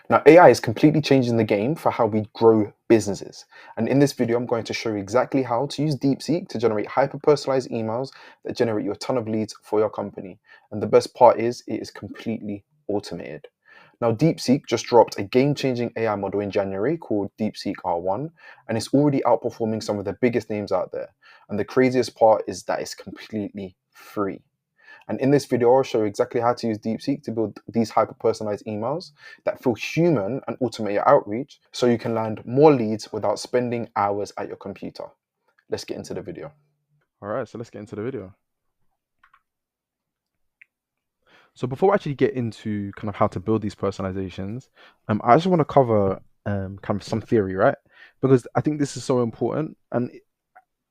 Now, AI is completely changing the game for how we grow businesses. And in this video, I'm going to show you exactly how to use Deepseek to generate hyper-personalized emails that generate you a ton of leads for your company. And the best part is it is completely automated. Now, Deepseek just dropped a game-changing AI model in January called Deepseek R1, and it's already outperforming some of the biggest names out there. And the craziest part is that it's completely free. And in this video, I'll show you exactly how to use Deepseek to build these hyper-personalized emails that feel human and automate your outreach so you can land more leads without spending hours at your computer. Let's get into the video. All right, so let's get into the video. So before we actually get into kind of how to build these personalizations, I just want to cover kind of some theory, right? Because I think this is so important, and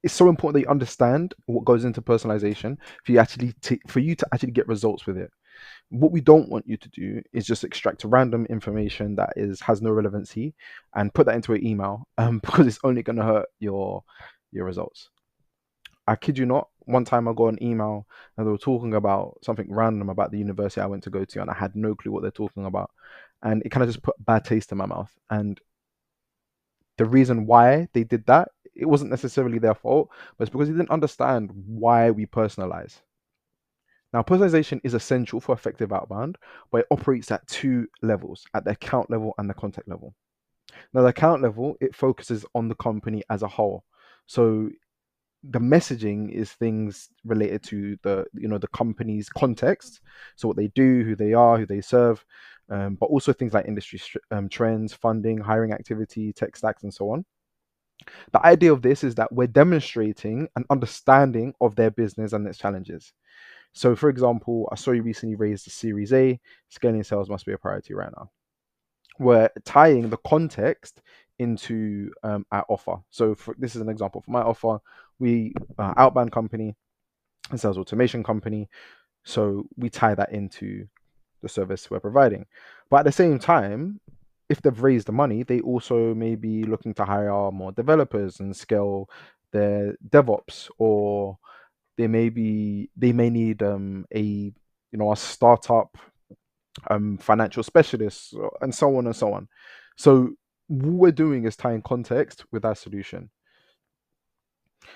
it's so important that you understand what goes into personalization for you to actually get results with it. What we don't want you to do is just extract random information that has no relevancy and put that into an email, because it's only going to hurt your results. I kid you not, one time I got an email and they were talking about something random about the university I went to go to, and I had no clue what they're talking about. And it kind of just put a bad taste in my mouth. And the reason why they did that, it wasn't necessarily their fault, but it's because they didn't understand why we personalize. Now, personalization is essential for effective outbound, but it operates at two levels, at the account level and the contact level. Now, the account level, it focuses on the company as a whole. So the messaging is things related to the company's context, so what they do, who they are, who they serve, but also things like industry trends, funding, hiring activity, tech stacks, and so on. The idea of this is that we're demonstrating an understanding of their business and its challenges. So for example, I saw you recently raised a Series A. Scaling sales must be a priority right now. We're tying the context into our offer. So this is an example for my offer. We outbound company, a sales automation company. So we tie that into the service we're providing. But at the same time, if they've raised the money, they also may be looking to hire more developers and scale their DevOps, or they may need a startup financial specialists, and so on and so on. So what we're doing is tying context with our solution.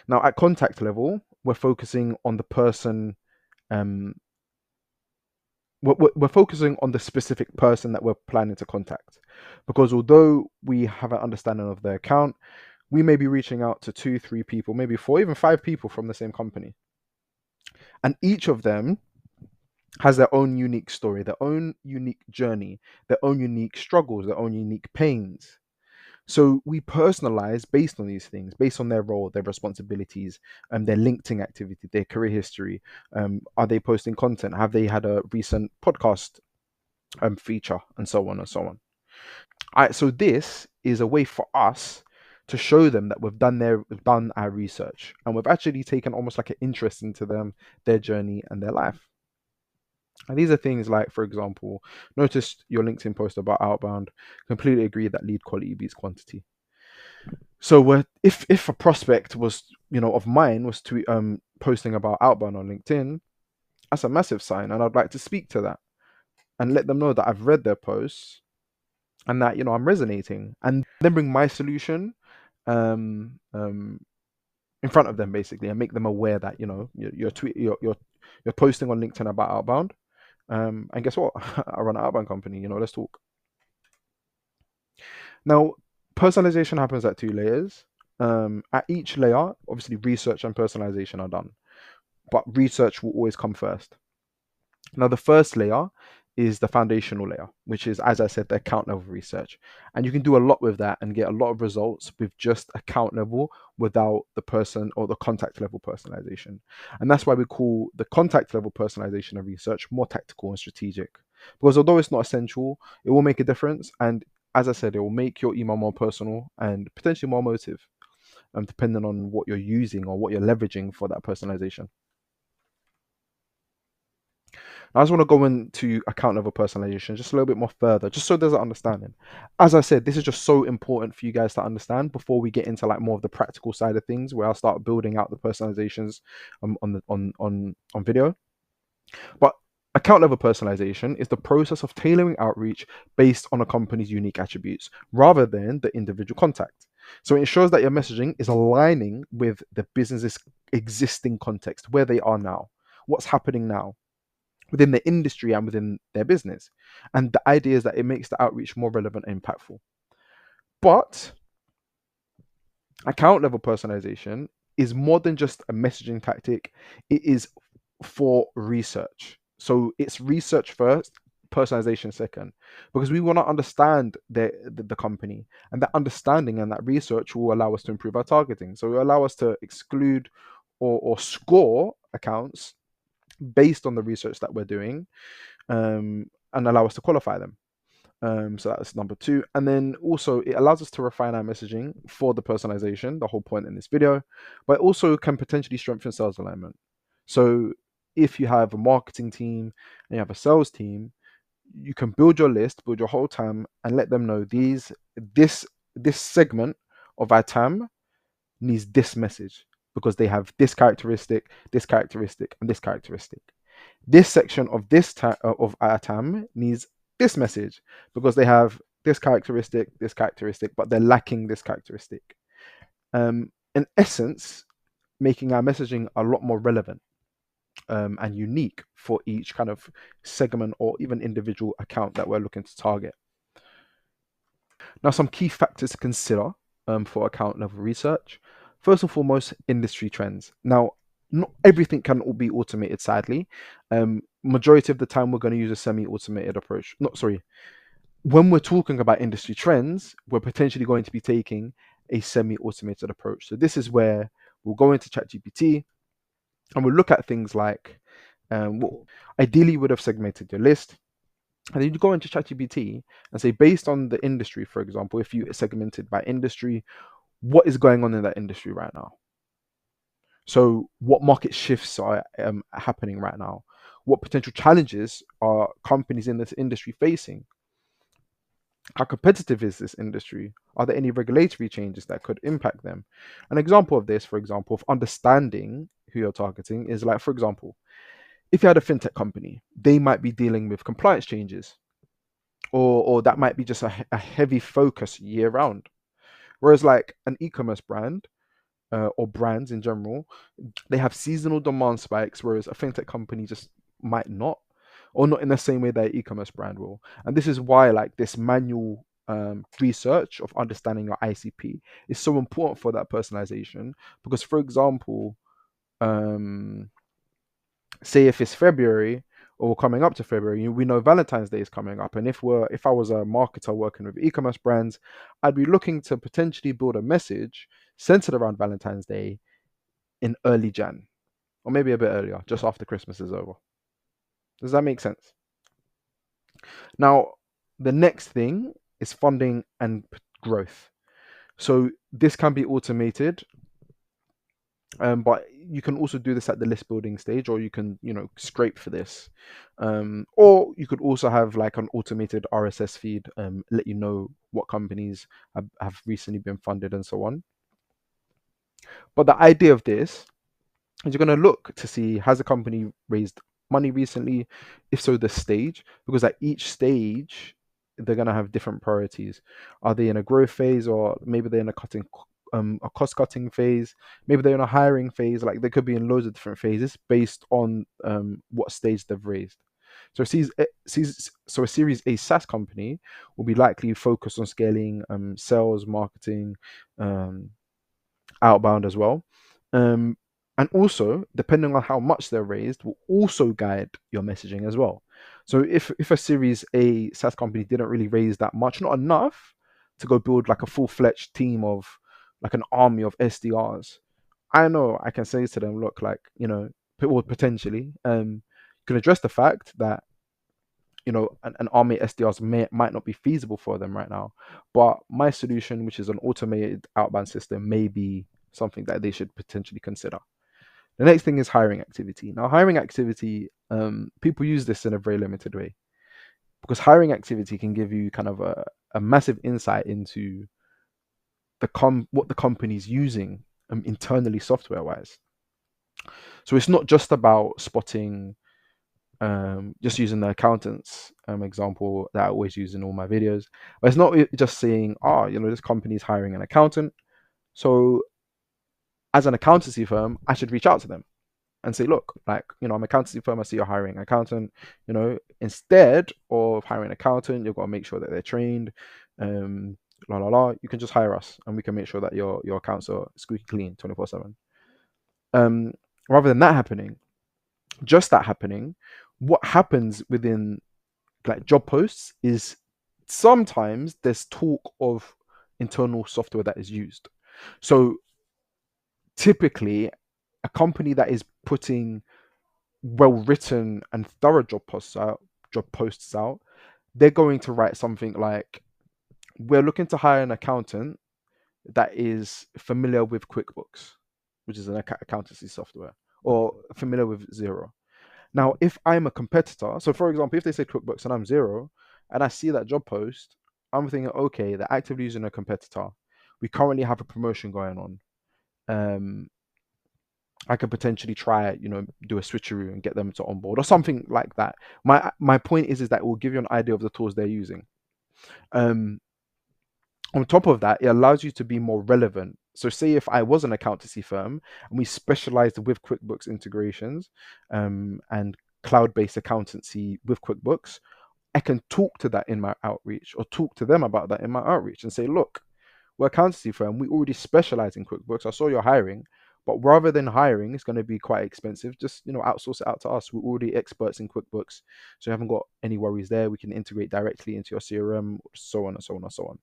Now, at contact level, we're focusing on the person. We're focusing on the specific person that we're planning to contact, because although we have an understanding of their account, we may be reaching out to 2-3 people, maybe 4, even 5 people from the same company, and each of them has their own unique story, their own unique journey, their own unique struggles, their own unique pains. So we personalize based on these things, based on their role, their responsibilities, their LinkedIn activity, their career history. Are they posting content? Have they had a recent podcast feature, and so on and so on. All right, so this is a way for us to show them that we've done our research, and we've actually taken almost like an interest into them, their journey, and their life. And these are things like, for example, noticed your LinkedIn post about outbound. Completely agree that lead quality beats quantity. So if a prospect was, of mine was posting about outbound on LinkedIn, that's a massive sign, and I'd like to speak to that and let them know that I've read their posts and that I'm resonating, and then bring my solution in front of them basically, and make them aware that you're posting on LinkedIn about outbound. And guess what? I run an outbound company. Let's talk. Now, personalization happens at 2 layers. At each layer, obviously, research and personalization are done, but research will always come first. Now, the first layer is the foundational layer, which is, as I said, the account level research. And you can do a lot with that and get a lot of results with just account level without the person or the contact level personalization. And that's why we call the contact level personalization and research more tactical and strategic. Because although it's not essential, it will make a difference. And as I said, it will make your email more personal and potentially more emotive, depending on what you're using or what you're leveraging for that personalization. I just want to go into account level personalization just a little bit more further, just so there's an understanding. As I said, this is just so important for you guys to understand before we get into like more of the practical side of things, where I'll start building out the personalizations on video. But Account level personalization is the process of tailoring outreach based on a company's unique attributes rather than the individual contact. So it ensures that your messaging is aligning with the business's existing context, where they are now, what's happening now within the industry and within their business. And the idea is that it makes the outreach more relevant and impactful. But account level personalization is more than just a messaging tactic, it is for research. So it's research first, personalization second, because we want to understand the company, and that understanding and that research will allow us to improve our targeting. So it will allow us to exclude or score accounts based on the research that we're doing, and allow us to qualify them. So that's number two. And then also it allows us to refine our messaging for the personalization, the whole point in this video, but also can potentially strengthen sales alignment. So if you have a marketing team and you have a sales team, you can build your list, build your whole TAM, and let them know this segment of our TAM needs this message because they have this characteristic, and this characteristic. This section of of our TAM needs this message because they have this characteristic, but they're lacking this characteristic. In essence, making our messaging a lot more relevant and unique for each kind of segment or even individual account that we're looking to target. Now, some key factors to consider for account level research. First and foremost, industry trends. Now, not everything can all be automated, sadly. Majority of the time, we're going to use a semi-automated approach. When we're talking about industry trends, we're potentially going to be taking a semi-automated approach. So this is where we'll go into ChatGPT and we'll look at things like, ideally, you would have segmented your list. And then you go into ChatGPT and say, based on the industry, for example, if you segmented by industry, what is going on in that industry right now? So what market shifts are happening right now? What potential challenges are companies in this industry facing? How competitive is this industry? Are there any regulatory changes that could impact them? An example of this, for example, of understanding who you're targeting is like, for example, if you had a fintech company, they might be dealing with compliance changes, or that might be just a heavy focus year round. Whereas like an e-commerce brand or brands in general, they have seasonal demand spikes, whereas a fintech company just might not, or not in the same way that an e-commerce brand will. And this is why like this manual research of understanding your ICP is so important for that personalization. Because for example, say if it's February or coming up to February, we know Valentine's Day is coming up. And if I was a marketer working with e-commerce brands, I'd be looking to potentially build a message centered around Valentine's Day in early Jan, or maybe a bit earlier, just after Christmas is over. Does that make sense? Now, the next thing is funding and growth. So this can be automated, but you can also do this at the list building stage, or you can, scrape for this. Or you could also have like an automated RSS feed, let you know what companies have recently been funded and so on. But the idea of this is you're going to look to see, has a company raised money recently? If so, the stage, because at each stage, they're going to have different priorities. Are they in a growth phase, or maybe they're in a cost-cutting phase? Maybe they're in a hiring phase. Like they could be in loads of different phases based on what stage they've raised. So a Series A SaaS company will be likely focused on scaling sales, marketing, outbound as well. And also, depending on how much they're raised, will also guide your messaging as well. So if a Series A SaaS company didn't really raise that much, not enough to go build like a full-fledged team of like an army of SDRs, I know I can say to them, look, like, potentially, you can address the fact that an army SDRs might not be feasible for them right now, but my solution, which is an automated outbound system, may be something that they should potentially consider. The next thing is hiring activity. Now, hiring activity, people use this in a very limited way, because hiring activity can give you kind of a massive insight into what the company's using internally software wise. So it's not just about spotting Just using the accountants example that I always use in all my videos. But it's not just saying, oh, this company is hiring an accountant. So as an accountancy firm, I should reach out to them and say, look, like, I'm an accountancy firm, I see you're hiring an accountant. Instead of hiring an accountant, you've got to make sure that they're trained. La la la. You can just hire us, and we can make sure that your accounts are squeaky clean 24/7. Rather than that happening, just that happening, what happens within like job posts is sometimes there's talk of internal software that is used. So typically, a company that is putting well written and thorough job posts out, they're going to write something like, we're looking to hire an accountant that is familiar with QuickBooks, which is an accountancy software, or familiar with Xero. Now, if I'm a competitor, so for example, if they say QuickBooks and I'm Xero, and I see that job post, I'm thinking, okay, they're actively using a competitor. We currently have a promotion going on. I could potentially try, do a switcheroo and get them to onboard or something like that. My point is that it will give you an idea of the tools they're using. On top of that, it allows you to be more relevant. So say if I was an accountancy firm and we specialized with QuickBooks integrations and cloud-based accountancy with QuickBooks, I can talk to that in my outreach or talk to them about that in my outreach and say, look, we're an accountancy firm. We already specialize in QuickBooks. I saw you're hiring, but rather than hiring, it's going to be quite expensive. Just, outsource it out to us. We're already experts in QuickBooks. So you haven't got any worries there. We can integrate directly into your CRM, so on and so on and so on.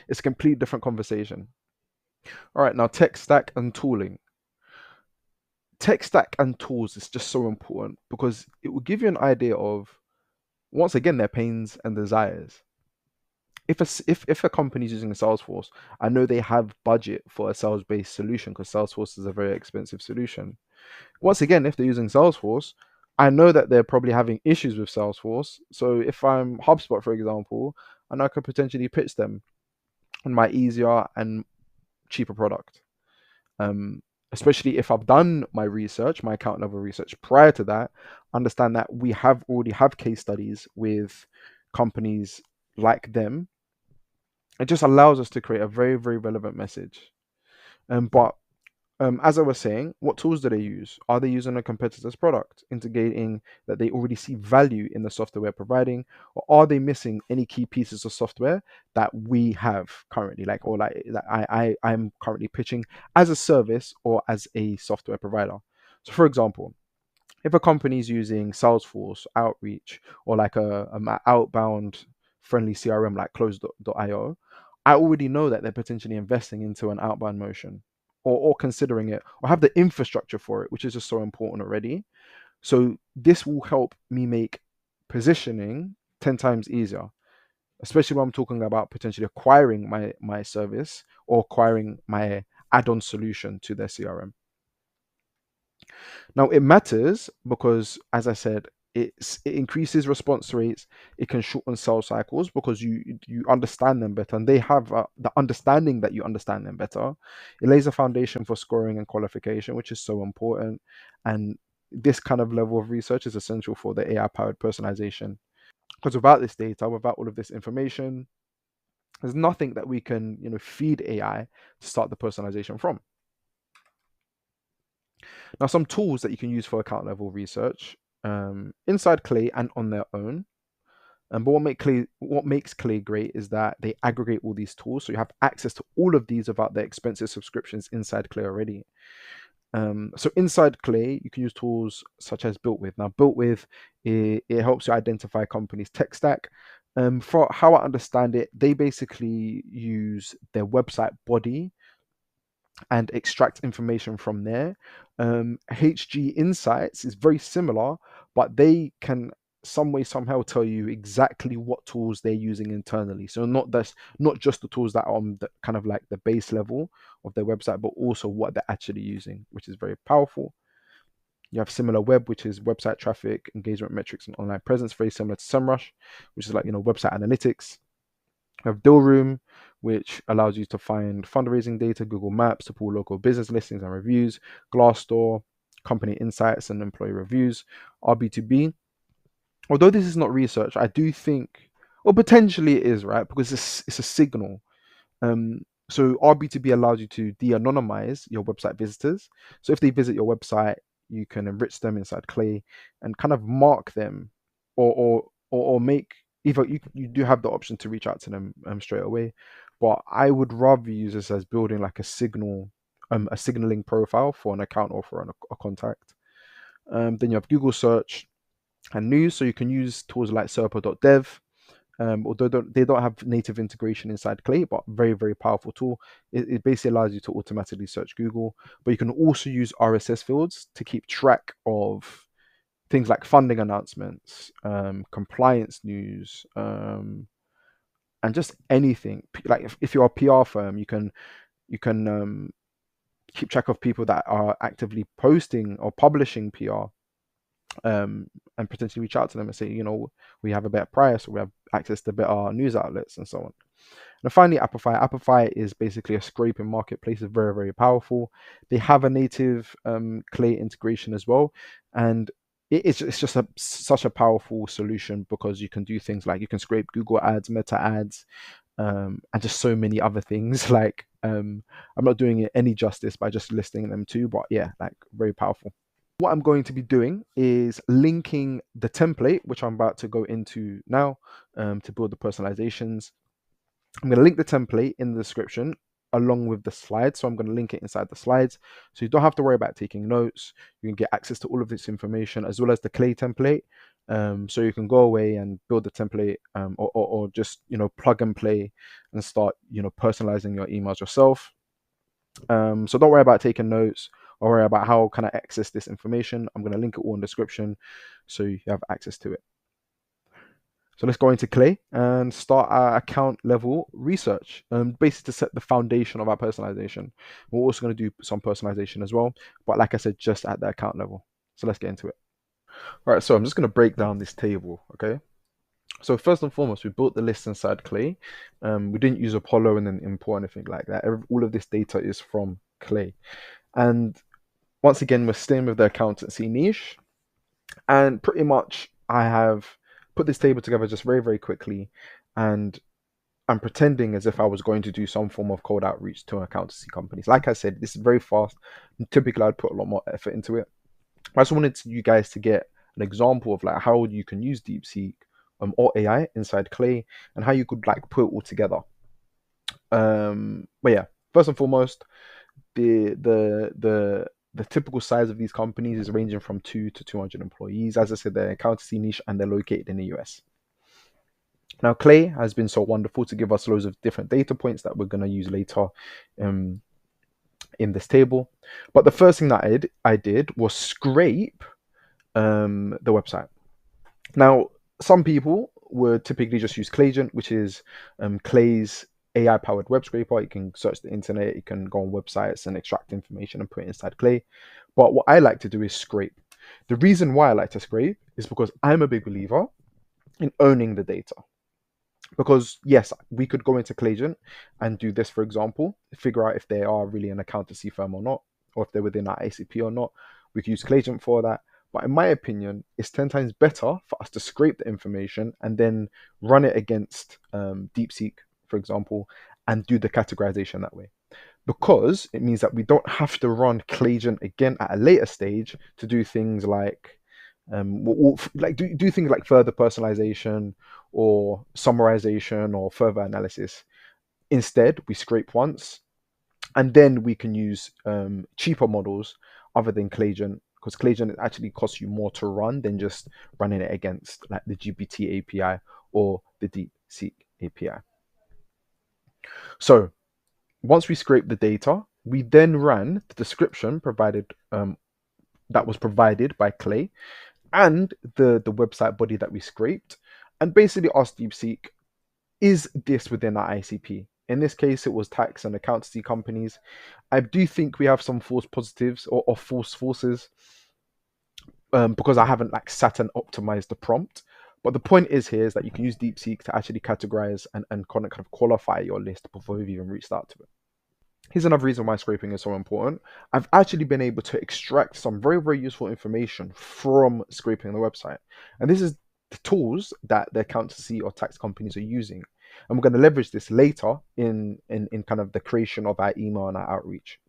It's a completely different conversation. All right, now tech stack and tooling. Tech stack and tools is just so important because it will give you an idea of, once again, their pains and desires. If a company is using Salesforce, I know they have budget for a sales-based solution because Salesforce is a very expensive solution. Once again, if they're using Salesforce, I know that they're probably having issues with Salesforce. So if I'm HubSpot, for example, and I could potentially pitch them on my easier and cheaper product. Especially if I've done my research, my account level research prior to that, understand that we already have case studies with companies like them. It just allows us to create a very, very relevant message. But as I was saying, what tools do they use? Are they using a competitor's product, indicating that they already see value in the software we're providing, or are they missing any key pieces of software that we have currently, that I'm currently pitching as a service or as a software provider? So, for example, if a company is using Salesforce Outreach or like a outbound friendly CRM like Close.io, I already know that they're potentially investing into an outbound motion or considering it or have the infrastructure for it, which is just so important already. So this will help me make positioning 10 times easier, especially when I'm talking about potentially acquiring my service or acquiring my add-on solution to their CRM. Now it matters because, as I said, it increases response rates. It can shorten sales cycles because you understand them better, and they have the understanding that you understand them better. It lays a foundation for scoring and qualification, which is so important. And this kind of level of research is essential for the AI-powered personalization. Because without this data, without all of this information, there's nothing that we can, feed AI to start the personalization from. Now, some tools that you can use for account level research inside Clay and on their own. But what makes Clay great is that they aggregate all these tools, so you have access to all of these without the expensive subscriptions inside Clay already. So inside Clay, you can use tools such as BuiltWith. Now, BuiltWith, it helps you identify companies' tech stack. For how I understand it, they basically use their website body and extract information from there. HG Insights is very similar, but they can some way somehow tell you exactly what tools they're using internally. So not just the tools that are on the kind of like the base level of their website, but also what they're actually using, which is very powerful. You have Similar Web, which is website traffic, engagement metrics, and online presence, very similar to SEMrush, which is like website analytics. You have Dealroom, which allows you to find fundraising data, Google Maps to pull local business listings and reviews, Glassdoor, company insights and employee reviews, RB2B, although this is not research, I do think, or potentially it is, right? Because it's a signal. So RB2B allows you to de-anonymize your website visitors. So if they visit your website, you can enrich them inside Clay and kind of mark them, or make, either you do have the option to reach out to them straight away, but I would rather use this as building like a signaling profile for an account or for a contact. Then you have Google search and news, so you can use tools like serper.dev. Although they don't have native integration inside Clay, but very, very powerful tool. It basically allows you to automatically search Google, but you can also use RSS fields to keep track of things like funding announcements, compliance news, and just anything. Like if you're a PR firm, you can keep track of people that are actively posting or publishing PR, and potentially reach out to them and say, we have a better price, or we have access to better news outlets, and so on. And finally, Apify. Apify is basically a scraping marketplace. It's very, very powerful. They have a native Clay integration as well, and it's just such a powerful solution, because you can do things like you can scrape Google ads, Meta ads, and just so many other things. Like I'm not doing it any justice by just listing them too, but yeah, like very powerful. What I'm going to be doing is linking the template, which I'm about to go into now, to build the personalizations. I'm going to link the template in the description along with the slides. So I'm going to link it inside the slides. So you don't have to worry about taking notes. You can get access to all of this information as well as the Clay template. So you can go away and build the template, or just, plug and play and start, personalizing your emails yourself. So don't worry about taking notes or worry about how can I access this information. I'm going to link it all in the description so you have access to it. So let's go into Clay and start our account level research, basically to set the foundation of our personalization. We're also going to do some personalization as well, but like I said, just at the account level. So let's get into it. All right, so I'm just going to break down this table, okay? So first and foremost, we built the list inside Clay. We didn't use Apollo and then import anything like that. All of this data is from Clay. And once again, we're staying with the accountancy niche. And pretty much I have put this table together just very, very quickly. And I'm pretending as if I was going to do some form of cold outreach to accountancy companies. Like I said, this is very fast. Typically, I'd put a lot more effort into it. I just wanted you guys to get an example of like how you can use Deepseek, or AI inside Clay, and how you could like put it all together. But yeah, first and foremost, the typical size of these companies is ranging from 2 to 200 employees. As I said, they're accountancy niche and they're located in the US. Now, Clay has been so wonderful to give us loads of different data points that we're going to use later in this table. But the first thing that I did was scrape the website. Now, some people would typically just use Clayagent, which is Clay's AI-powered web scraper. You can search the internet, you can go on websites and extract information and put it inside Clay. But what I like to do is scrape. The reason why I like to scrape is because I'm a big believer in owning the data. Because yes, we could go into Clayagent and do this, for example, figure out if they are really an accountancy firm or not, or if they're within our ACP or not. We could use Clayagent for that. But in my opinion, it's 10 times better for us to scrape the information and then run it against Deepseek, for example, and do the categorization that way. Because it means that we don't have to run Clayagent again at a later stage to do things like do things like further personalization or summarization or further analysis. Instead, we scrape once, and then we can use cheaper models other than Clayagent, because Clayagent actually costs you more to run than just running it against like the GPT API or the Deepseek API. So once we scrape the data, we then ran the description provided that was provided by Clay and the website body that we scraped, and basically asked Deepseek, is this within our ICP? In this case, it was tax and accountancy companies. I do think we have some false positives or false falses, because I haven't like sat and optimized the prompt. But the point is here is that you can use Deepseek to actually categorize and kind of qualify your list before you've even reached out to it. Here's another reason why scraping is so important. I've actually been able to extract some very, very useful information from scraping the website. And this is the tools that the accountancy or tax companies are using. And we're going to leverage this later in kind of the creation of our email and our outreach.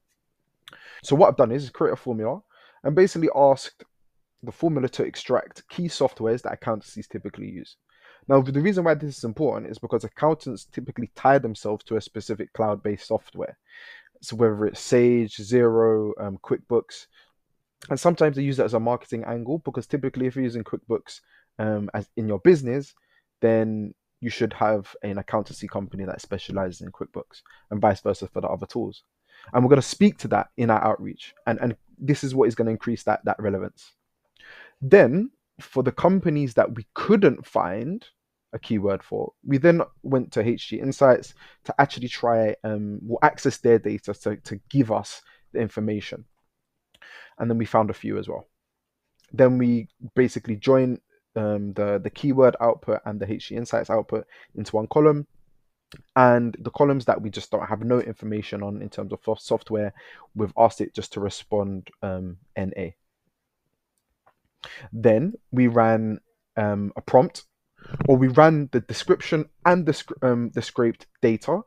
So what I've done is create a formula and basically asked the formula to extract key softwares that accountancies typically use. Now, the reason why this is important is because accountants typically tie themselves to a specific cloud-based software. So whether it's Sage, Xero, QuickBooks, and sometimes they use that as a marketing angle, because typically if you're using QuickBooks as in your business, then you should have an accountancy company that specializes in QuickBooks, and vice versa for the other tools. And we're going to speak to that in our outreach, and this is what is going to increase that relevance. Then for the companies that we couldn't find a keyword for, we then went to HG Insights to actually try we'll access their data to give us the information. And then we found a few as well. Then we basically join the keyword output and the HG Insights output into one column. And the columns that we just don't have no information on in terms of software, we've asked it just to respond NA. Then we ran a prompt, or we ran the description and the scraped data,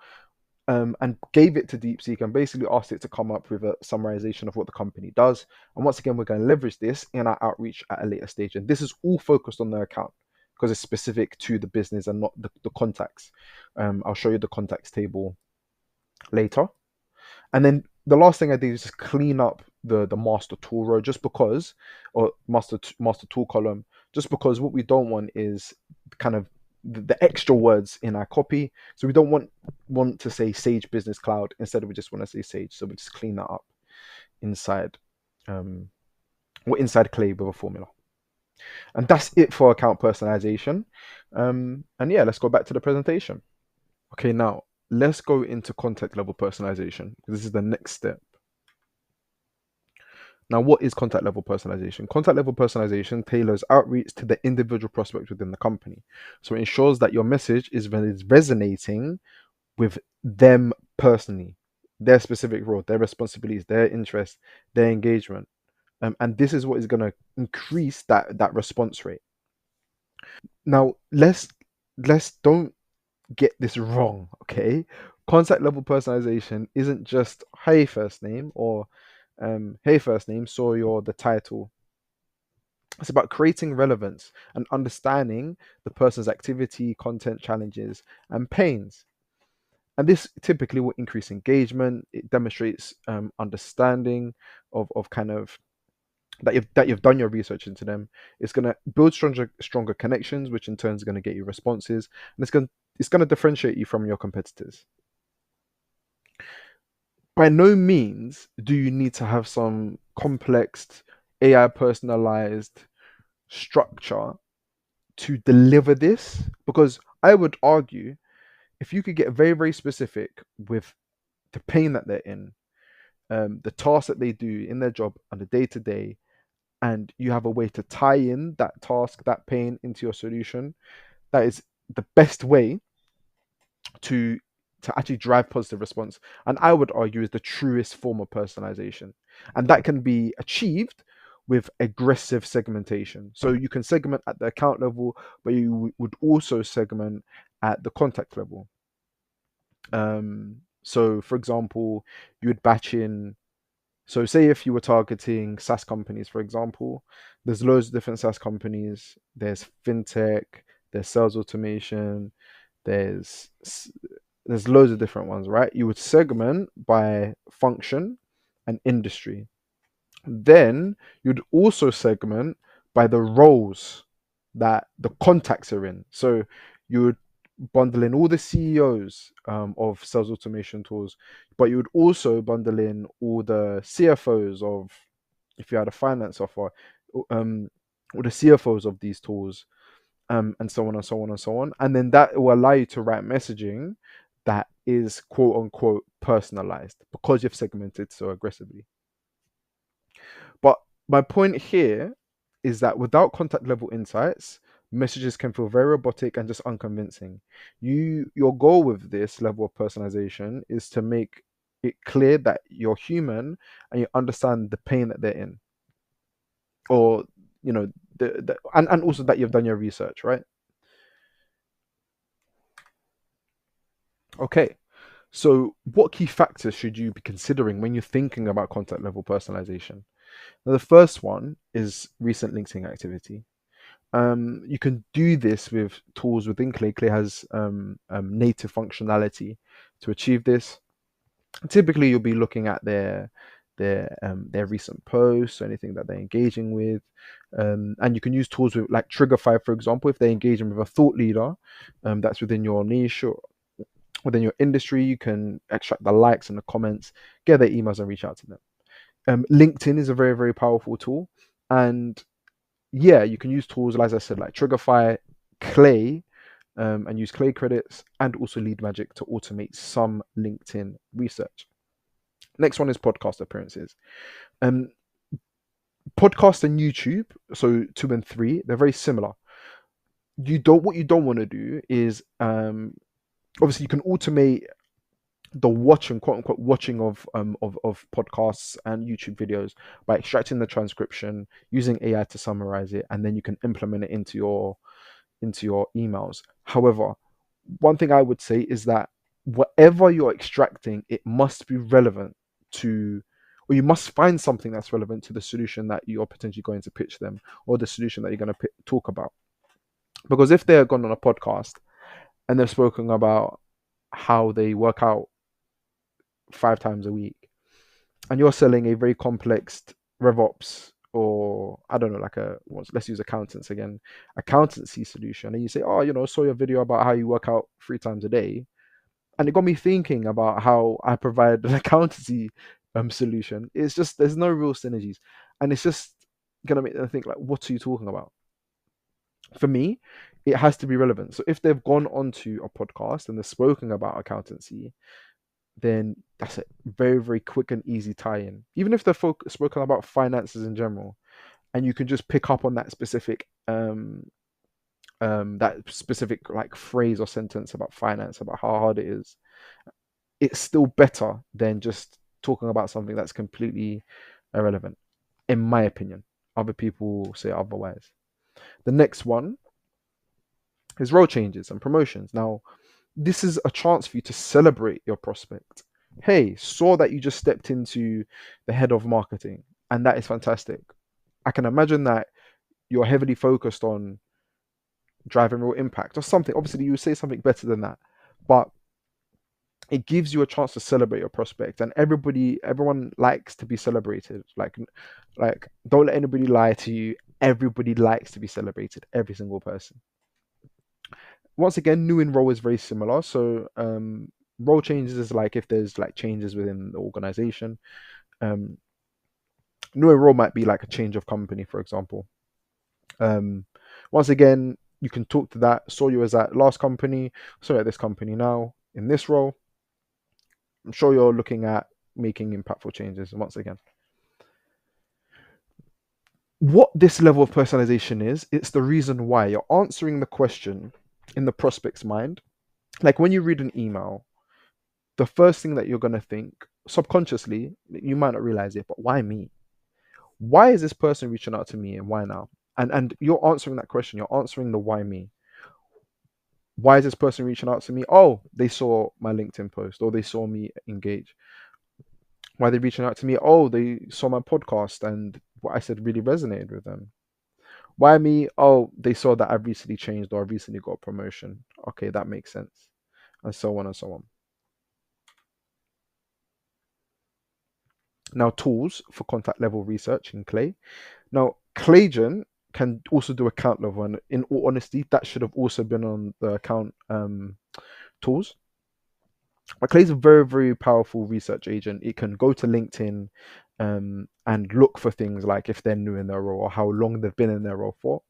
and gave it to Deepseek and basically asked it to come up with a summarization of what the company does. And once again, we're going to leverage this in our outreach at a later stage. And this is all focused on the account because it's specific to the business and not the contacts. I'll show you the contacts table later. And then the last thing I did is just clean up the master tool row, just because, or master tool column, just because what we don't want is kind of the extra words in our copy. So we don't want to say Sage Business Cloud. Instead, we just want to say Sage. So we just clean that up inside inside Clay with a formula. And that's it for account personalization. And yeah, let's go back to the presentation. Okay, now let's go into contact level personalization. This is the next step. Now, what is contact level personalization? Contact level personalization tailors outreach to the individual prospect within the company. So it ensures that your message is resonating with them personally, their specific role, their responsibilities, their interests, their engagement. And this is what is going to increase that response rate. Now, let's don't get this wrong, okay? Contact level personalization isn't just hey first name or hey first name, so you're the title. It's about creating relevance and understanding the person's activity, content, challenges, and pains. And this typically will increase engagement. It demonstrates understanding of kind of that you've done your research into them. It's going to build stronger connections, which in turn is going to get you responses, and it's going to differentiate you from your competitors. By no means do you need to have some complex AI personalized structure to deliver this, because I would argue if you could get very, very specific with the pain that they're in, the tasks that they do in their job on the day to day, and you have a way to tie in that task, that pain into your solution, that is the best way to actually drive positive response. And I would argue is the truest form of personalization. And that can be achieved with aggressive segmentation. So you can segment at the account level, but you would also segment at the contact level. So for example, you would batch in. So say if you were targeting SaaS companies, for example, there's loads of different SaaS companies. There's fintech, there's sales automation, there's loads of different ones, right? You would segment by function and industry. Then you'd also segment by the roles that the contacts are in. So you would bundle in all the CEOs of sales automation tools, but you would also bundle in all the CFOs of, if you had a finance offer, or the CFOs of these tools, and so on and so on and so on. And then that will allow you to write messaging that is quote unquote personalized because you've segmented so aggressively. But my point here is that without contact level insights, messages can feel very robotic and just unconvincing. Your goal with this level of personalization is to make it clear that you're human and you understand the pain that they're in, or and also that you've done your research, right? Okay. So, what key factors should you be considering when you're thinking about content level personalization? Now, the first one is recent LinkedIn activity. You can do this with tools within Clay. Clay has native functionality to achieve this. Typically, you'll be looking at their recent posts, anything that they're engaging with, and you can use tools with like Triggerify, for example, if they're engaging with a thought leader that's within your niche or within your industry. You can extract the likes and the comments, get their emails, and reach out to them. LinkedIn is a very, very powerful tool, and yeah, you can use tools, as I said, like Triggerify, Clay, and use Clay credits, and also Lead Magic to automate some LinkedIn research. Next one is podcast appearances. Um, Podcast and YouTube, so 2 and 3, they're very similar. What you don't want to do is obviously you can automate the watching, quote unquote, watching of podcasts and YouTube videos by extracting the transcription, using AI to summarize it, and then you can implement it into your emails. However, one thing I would say is that whatever you're extracting, it must be relevant to, or you must find something that's relevant to the solution that you're potentially going to pitch them, or the solution that you're going to talk about. Because if they're gone on a podcast and they've spoken about how they work out 5 times a week, and you're selling a very complex RevOps, or I don't know, like let's use accountants again, accountancy solution, and you say, oh, saw your video about how you work out 3 times a day, and it got me thinking about how I provide an accountancy solution. It's just there's no real synergies, and it's just gonna make them think like, what are you talking about? For me, it has to be relevant. So if they've gone onto a podcast and they're spoken about accountancy, then that's a very, very quick and easy tie-in. Even if they're spoken about finances in general, and you can just pick up on that specific like phrase or sentence about finance, about how hard it is, it's still better than just talking about something that's completely irrelevant, in my opinion. Other people say otherwise. The next one is role changes and promotions. Now, this is a chance for you to celebrate your prospect. Hey, saw that you just stepped into the head of marketing, and that is fantastic. I can imagine that you're heavily focused on driving real impact or something. Obviously, you would say something better than that, but it gives you a chance to celebrate your prospect, and everyone likes to be celebrated. Like don't let anybody lie to you. Everybody likes to be celebrated. Every single person. Once again, new in role is very similar. So role changes is like if there's like changes within the organization. Um, New in role might be like a change of company, for example. Once again, you can talk to that. Saw you as at last company, so at this company now in this role. I'm sure you're looking at making impactful changes. And once again, what this level of personalization is, it's the reason why you're answering the question in the prospect's mind. Like when you read an email, the first thing that you're going to think subconsciously, you might not realize it, but why me? Why is this person reaching out to me, and why now? And you're answering that question. You're answering the why me. Why is this person reaching out to me? Oh, they saw my LinkedIn post, or they saw me engage. Why are they reaching out to me? Oh, they saw my podcast and what I said really resonated with them. Why me? Oh, they saw that I've recently changed, or I've recently got a promotion. Okay, that makes sense. And so on and so on. Now, tools for contact level research in Clay. Now, Claygen can also do account level, and in all honesty, that should have also been on the account tools. But Clay's a very, very powerful research agent. It can go to LinkedIn and look for things like if they're new in their role or how long they've been in their role for.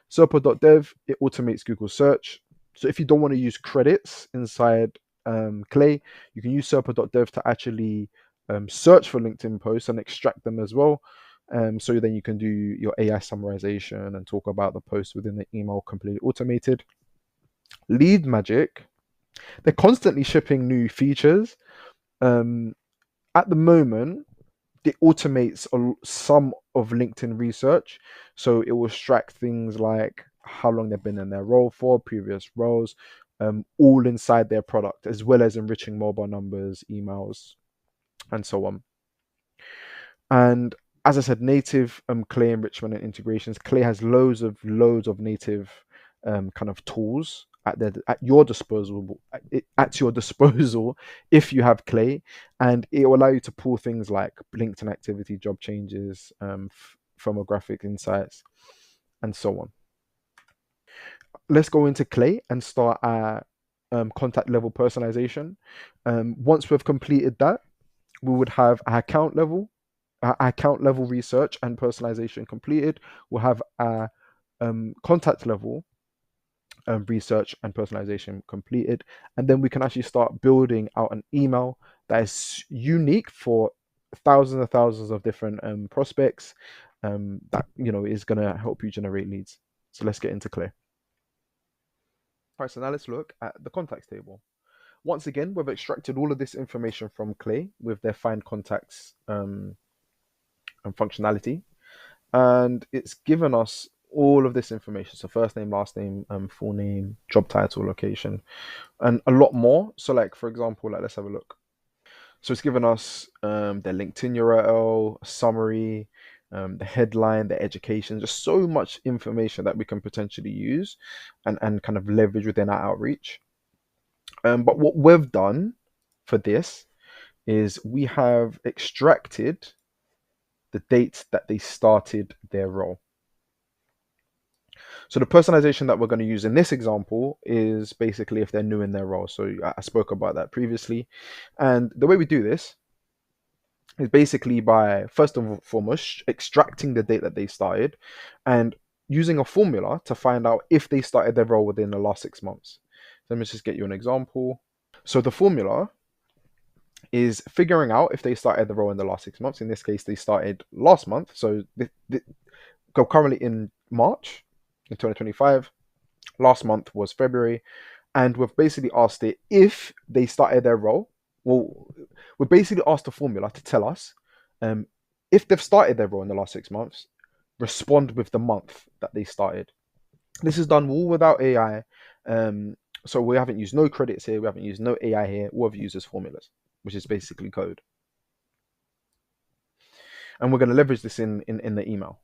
Serpa.dev, it automates Google search. So if you don't want to use credits inside Clay, you can use Serpa.dev to actually search for LinkedIn posts and extract them as well. So then you can do your AI summarization and talk about the post within the email completely automated. Lead Magic, they're constantly shipping new features. At the moment, it automates some of LinkedIn research. So it will extract things like how long they've been in their role for, previous roles, all inside their product, as well as enriching mobile numbers, emails, and so on. And as I said, native Clay enrichment and integrations. Clay has loads of native kind of tools at your disposal at your disposal if you have Clay, and it will allow you to pull things like LinkedIn activity, job changes, firmographic insights, and so on. Let's go into Clay and start our contact level personalization. Once we've completed that, we would have our account level research and personalization completed. We'll have our contact level research and personalization completed, and then we can actually start building out an email that is unique for thousands of different prospects, that is going to help you generate leads. So let's get into Clay. Right, so now let's look at the contacts table. Once again, we've extracted all of this information from Clay with their find contacts and functionality, and it's given us all of this information. So first name, last name, full name, job title, location, and a lot more. So like, for example, let's have a look. So it's given us their LinkedIn URL, summary, the headline, the education, just so much information that we can potentially use and kind of leverage within our outreach. But what we've done for this is we have extracted the date that they started their role. So the personalization that we're going to use in this example is basically if they're new in their role. So I spoke about that previously. And the way we do this is basically by, first and foremost, extracting the date that they started and using a formula to find out if they started their role within the last 6 months. So let me just get you an example. So the formula is figuring out if they started the role in the last 6 months. In this case, they started last month. So currently in March in 2025. Last month was February. And we've basically asked it if they started their role. Well, we basically asked the formula to tell us if they've started their role in the last 6 months, respond with the month that they started. This is done all without AI. So we haven't used no credits here. We haven't used no AI here. All we've used is formulas, which is basically code. And we're going to leverage this in the email.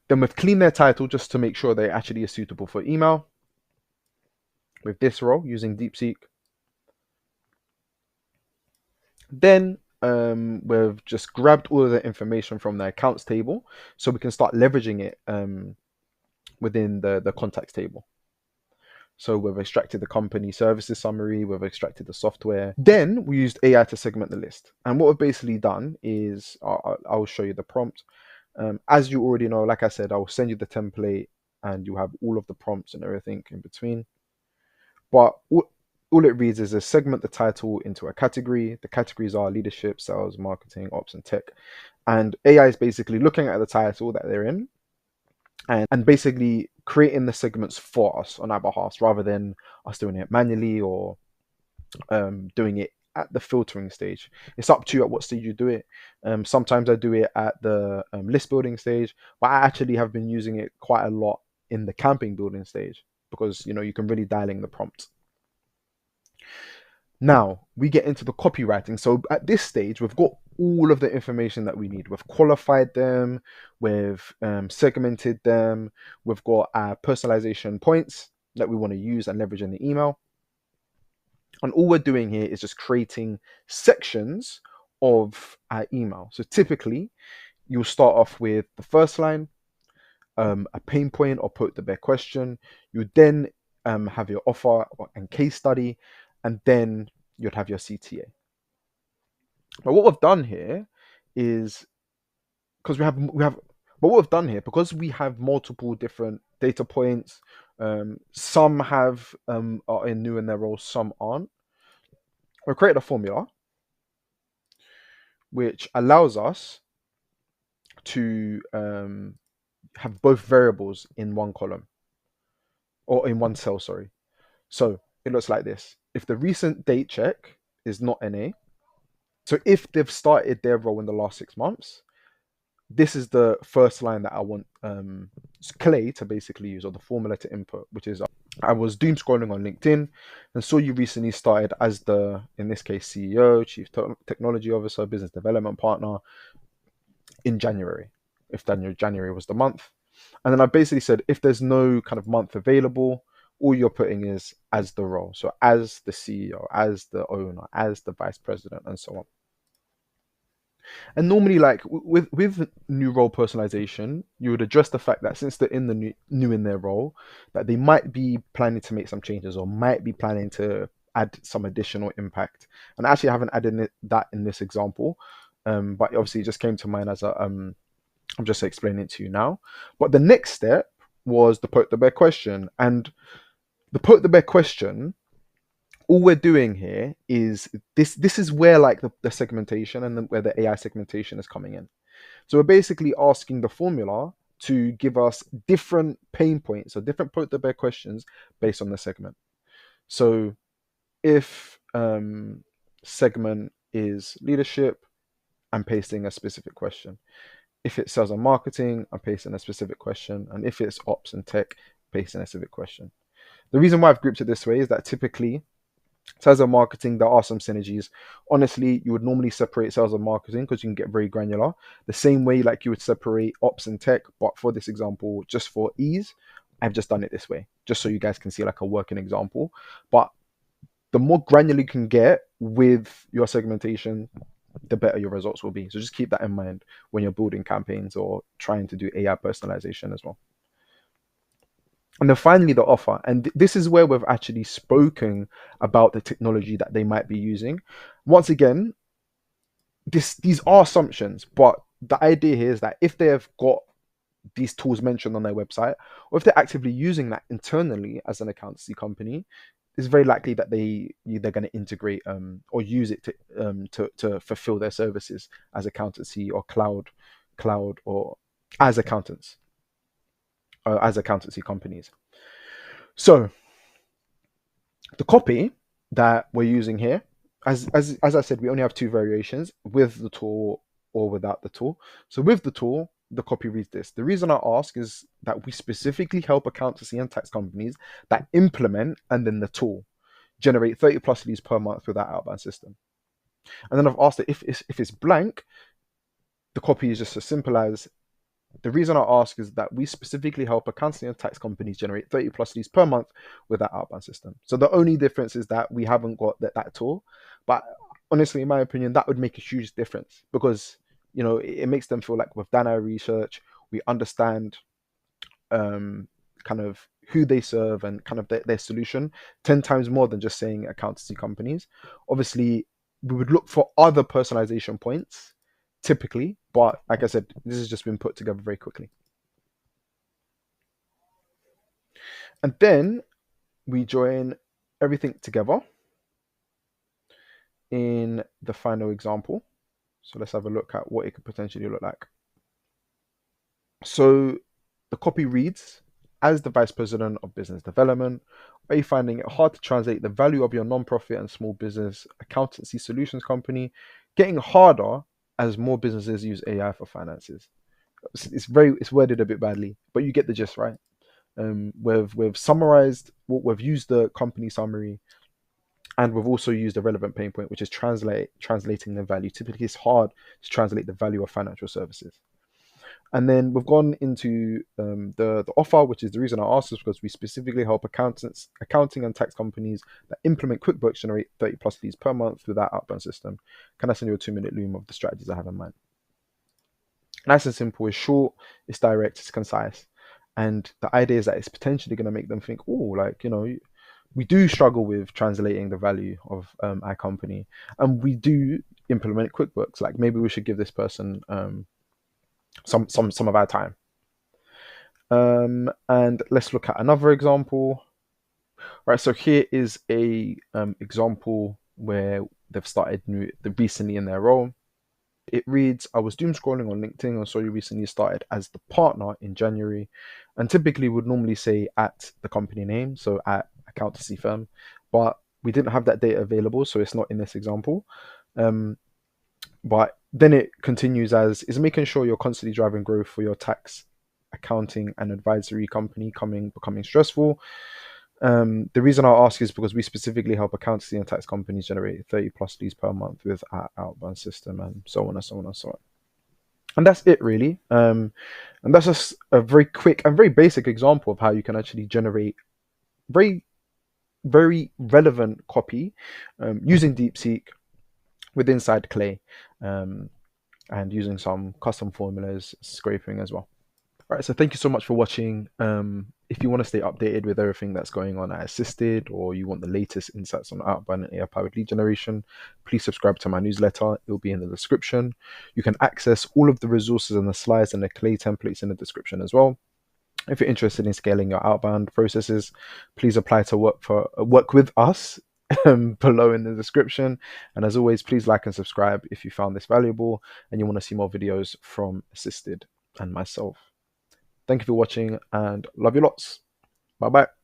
Then we've cleaned their title just to make sure they actually are suitable for email with this role using Deepseek. Then we've just grabbed all of the information from the accounts table so we can start leveraging it within the contacts table. So we've extracted the company services summary, we've extracted the software. Then we used AI to segment the list. And what we've basically done is, I'll show you the prompt. As you already know, like I said, I'll send you the template and you have all of the prompts and everything in between. But all it reads is a segment the title into a category. The categories are leadership, sales, marketing, ops, and tech. And AI is basically looking at the title that they're in and basically creating the segments for us on our behalf rather than us doing it manually or doing it at the filtering stage. It's up to you at what stage you do it. Sometimes I do it at the list building stage, but I actually have been using it quite a lot in the campaign building stage because you can really dial in the prompt. Now we get into the copywriting. So at this stage, we've got all of the information that we need. We've qualified them, we've segmented them, we've got our personalization points that we want to use and leverage in the email. And all we're doing here is just creating sections of our email. So typically, you'll start off with the first line, a pain point or put the bare question. You then have your offer and case study, and then you'd have your CTA. But what we've done here is because we have multiple different data points. Some are new in their role, some aren't. We've created a formula which allows us to have both variables in one column or in one cell. Sorry. So it looks like this. If the recent date check is not NA, So if they've started their role in the last 6 months, this is the first line that I want Clay to basically use, or the formula to input, which is I was doom scrolling on LinkedIn and saw you recently started as the, in this case, CEO, Chief Technology Officer, Business Development Partner in January, if January was the month. And then I basically said, if there's no kind of month available, all you're putting is as the role. So as the CEO, as the owner, as the vice president, and so on. And normally, like with new role personalization, you would address the fact that since they're in the new in their role, that they might be planning to make some changes or might be planning to add some additional impact. And I actually haven't added that in this example, but obviously it just came to mind as I'm just explaining it to you now. But the next step was the poke the bear question, and the poke the bear question, all we're doing here is this is where like the segmentation and where the AI segmentation is coming in. So we're basically asking the formula to give us different pain points or different poke the bear questions based on the segment. So if segment is leadership, I'm pasting a specific question. If it's sales and marketing, I'm pasting a specific question. And if it's ops and tech, pasting a specific question. The reason why I've grouped it this way is that typically sales and marketing, there are some synergies. Honestly, you would normally separate sales and marketing because you can get very granular. The same way like you would separate ops and tech, but for this example, just for ease, I've just done it this way, just so you guys can see like a working example. But the more granular you can get with your segmentation, the better your results will be. So just keep that in mind when you're building campaigns or trying to do AI personalization as well. And then finally, the offer. And this is where we've actually spoken about the technology that they might be using. Once again, these are assumptions, but the idea here is that if they have got these tools mentioned on their website, or if they're actively using that internally as an accountancy company, it's very likely that they're going to integrate or use it to fulfill their services as accountancy or cloud or as accountants as accountancy companies. So the copy that we're using here, as I said, we only have two variations, with the tool or without the tool. So with the tool, the copy reads this: the reason I ask is that we specifically help accountancy and tax companies that implement and then the tool generate 30 plus leads per month with that outbound system. And then I've asked it if it's blank, the copy is just as simple as: the reason I ask is that we specifically help accountancy and tax companies generate 30 plus leads per month with that outbound system. So the only difference is that we haven't got that tool. But honestly, in my opinion, that would make a huge difference because, you know, it makes them feel like we've done our research, we understand kind of who they serve and kind of their solution 10 times more than just saying accountancy companies. Obviously, we would look for other personalization points typically, but like I said, this has just been put together very quickly. And then we join everything together in the final example. So let's have a look at what it could potentially look like. So the copy reads: as the Vice President of Business Development, are you finding it hard to translate the value of your non-profit and small business accountancy solutions company getting harder as more businesses use AI for finances? It's worded a bit badly, but you get the gist, right? We've summarized what we've used, the company summary, and we've also used a relevant pain point, which is translating the value. Typically, it's hard to translate the value of financial services. And then we've gone into the offer, which is the reason I asked is because we specifically help accounting and tax companies that implement QuickBooks generate 30 plus leads per month through that outbound system. Can I send you a 2-minute loom of the strategies I have in mind? Nice and simple, it's short, it's direct, it's concise. And the idea is that it's potentially going to make them think, oh, like, you know, we do struggle with translating the value of our company, and we do implement QuickBooks. Like maybe we should give this person some of our time. And let's look at another example. Right, so here is a example where they've started recently in their role. It reads: I was doom scrolling on LinkedIn and saw you recently started as the partner in January, and typically would normally say at the company name, so at accountancy firm, but we didn't have that data available, so it's not in this example. But then it continues as is making sure you're constantly driving growth for your tax, accounting, and advisory company becoming stressful. The reason I ask is because we specifically help accountancy and tax companies generate 30 plus leads per month with our outbound system, and so on and so on and so on. And that's it really. And that's just a very quick and very basic example of how you can actually generate very, very relevant copy using Deepseek with Inside Clay, and using some custom formulas, scraping as well. All right, so thank you so much for watching. If you want to stay updated with everything that's going on at Assisted, or you want the latest insights on outbound and AI-powered lead generation, please subscribe to my newsletter. It will be in the description. You can access all of the resources and the slides and the Clay templates in the description as well. If you're interested in scaling your outbound processes, please apply to work with us below in the description. And as always, please like and subscribe if you found this valuable and you want to see more videos from Assisted and myself. Thank you for watching and love you lots. Bye bye.